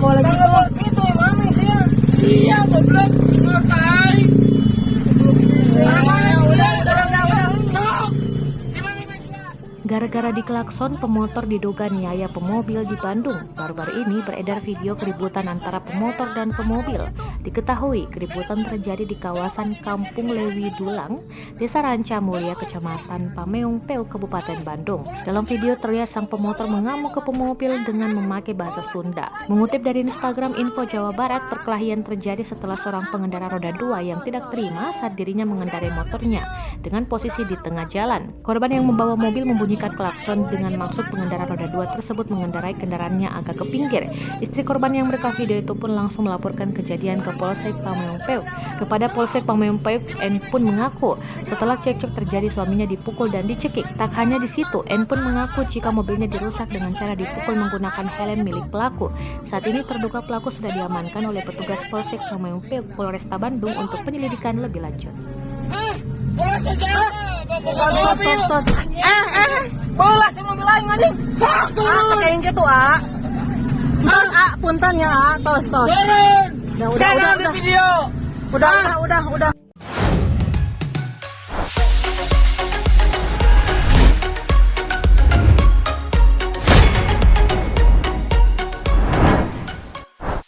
bawa lagi Kalau gitu mami siap goblok ngotai. Gara-gara diklakson, pemotor diduga niaya pemobil di Bandung. Baru-baru ini beredar video keributan antara pemotor dan pemobil. Diketahui keributan terjadi di kawasan Kampung Lewi Dulang, Desa Ranca Mulia, Kecamatan Pameung Peu, Kabupaten Bandung. Dalam video terlihat sang pemotor mengamuk ke pemobil dengan memakai bahasa Sunda. Mengutip dari Instagram Info Jawa Barat, perkelahian terjadi setelah seorang pengendara roda 2 yang tidak terima saat dirinya mengendarai motornya dengan posisi di tengah jalan. Korban yang membawa mobil membunyikan klakson dengan maksud pengendara roda 2 tersebut mengendarai kendaraannya agak ke pinggir. Istri korban yang merekam video itu pun langsung melaporkan kejadian ke Polsek Pameung Peu. Kepada Polsek Pameung Peu, N pun mengaku setelah cekcok terjadi suaminya dipukul dan dicekik. Tak hanya di situ, N pun mengaku jika mobilnya dirusak dengan cara dipukul menggunakan helm milik pelaku. Saat ini terduga pelaku sudah diamankan oleh petugas Polsek Pameung Peu, Polresta Bandung untuk penyelidikan lebih lanjut. Bola si mobil lain anjing. Sok turun. Kayak gitu punten ya tos. Turun. Udah. Video. Udah.